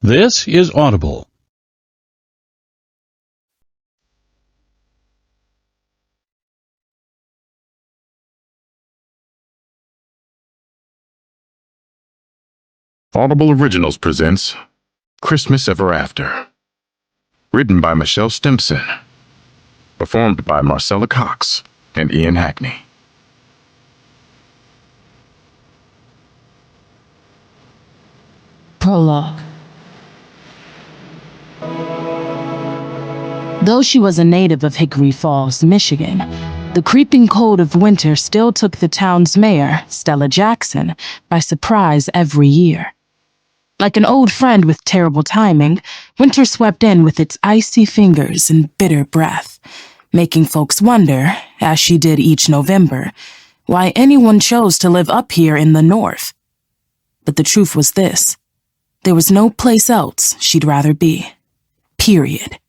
This is Audible. Audible Originals presents Christmas Ever After. Written by Michelle Stimson. Performed by Marcella Cox and Ian Hackney. Prologue. Though she was a native of Hickory Falls, Michigan, the creeping cold of winter still took the town's mayor, Stella Jackson, by surprise every year. Like an old friend with terrible timing, winter swept in with its icy fingers and bitter breath, making folks wonder, as she did each November, why anyone chose to live up here in the north. But the truth was this: there was no place else she'd rather be. Period.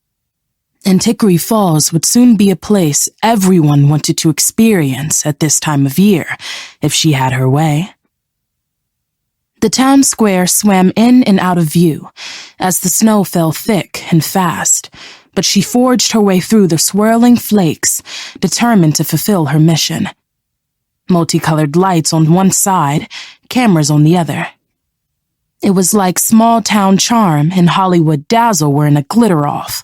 And Hickory Falls would soon be a place everyone wanted to experience at this time of year, if she had her way. The town square swam in and out of view as the snow fell thick and fast, but she forged her way through the swirling flakes, determined to fulfill her mission. Multicolored lights on one side, cameras on the other. It was like small-town charm and Hollywood dazzle were in a glitter-off.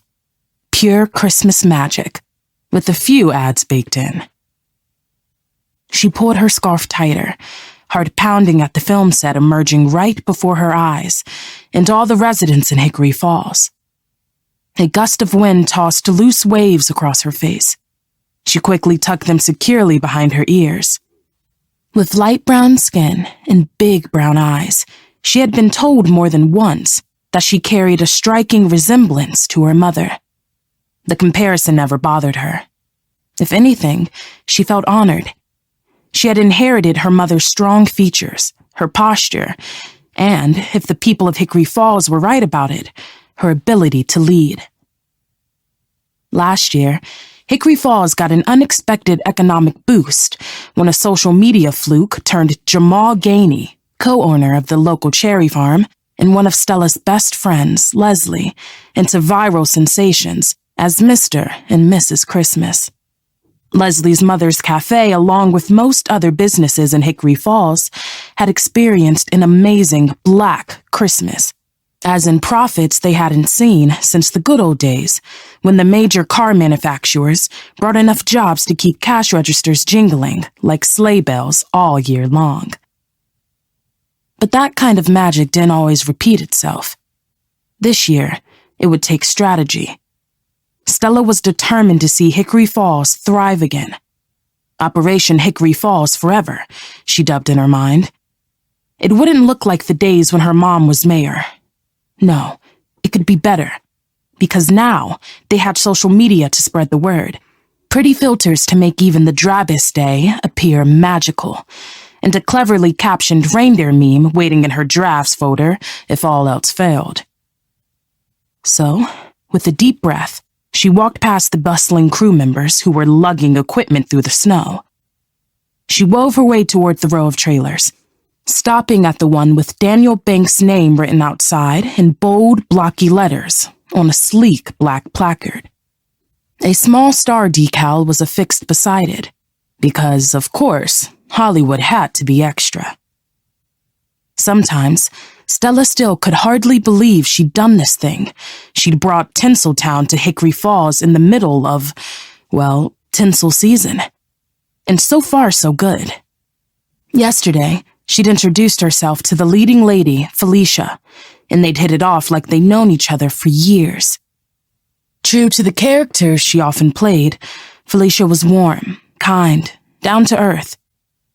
Pure Christmas magic, with a few ads baked in. She pulled her scarf tighter, heart pounding at the film set emerging right before her eyes, and all the residents in Hickory Falls. A gust of wind tossed loose waves across her face. She quickly tucked them securely behind her ears. With light brown skin and big brown eyes, she had been told more than once that she carried a striking resemblance to her mother. The comparison never bothered her. If anything, she felt honored. She had inherited her mother's strong features, her posture, and, if the people of Hickory Falls were right about it, her ability to lead. Last year, Hickory Falls got an unexpected economic boost when a social media fluke turned Jamal Gainey, co-owner of the local cherry farm and one of Stella's best friends, Leslie, into viral sensations as Mr. and Mrs. Christmas. Leslie's mother's cafe, along with most other businesses in Hickory Falls, had experienced an amazing Black Christmas, as in profits they hadn't seen since the good old days, when the major car manufacturers brought enough jobs to keep cash registers jingling like sleigh bells all year long. But that kind of magic didn't always repeat itself. This year, it would take strategy. Stella was determined to see Hickory Falls thrive again. Operation Hickory Falls Forever, she dubbed in her mind. It wouldn't look like the days when her mom was mayor. No, it could be better. Because now, they had social media to spread the word. Pretty filters to make even the drabbest day appear magical. And a cleverly captioned reindeer meme waiting in her drafts folder if all else failed. So, with a deep breath, she walked past the bustling crew members who were lugging equipment through the snow. She wove her way toward the row of trailers, stopping at the one with Daniel Banks' name written outside in bold, blocky letters on a sleek black placard. A small star decal was affixed beside it, because, of course, Hollywood had to be extra. Sometimes, Stella still could hardly believe she'd done this thing. She'd brought Tinseltown to Hickory Falls in the middle of, well, tinsel season. And so far, so good. Yesterday, she'd introduced herself to the leading lady, Felicia, and they'd hit it off like they'd known each other for years. True to the character she often played, Felicia was warm, kind, down to earth.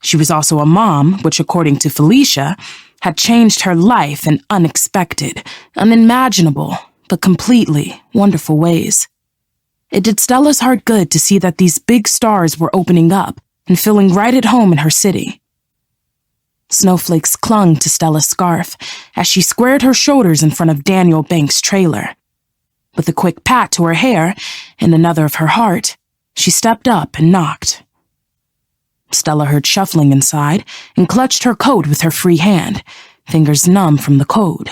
She was also a mom, which, according to Felicia, had changed her life in unexpected, unimaginable, but completely wonderful ways. It did Stella's heart good to see that these big stars were opening up and feeling right at home in her city. Snowflakes clung to Stella's scarf as she squared her shoulders in front of Daniel Banks' trailer. With a quick pat to her hair and another of her heart, she stepped up and knocked. Stella heard shuffling inside and clutched her coat with her free hand, fingers numb from the cold.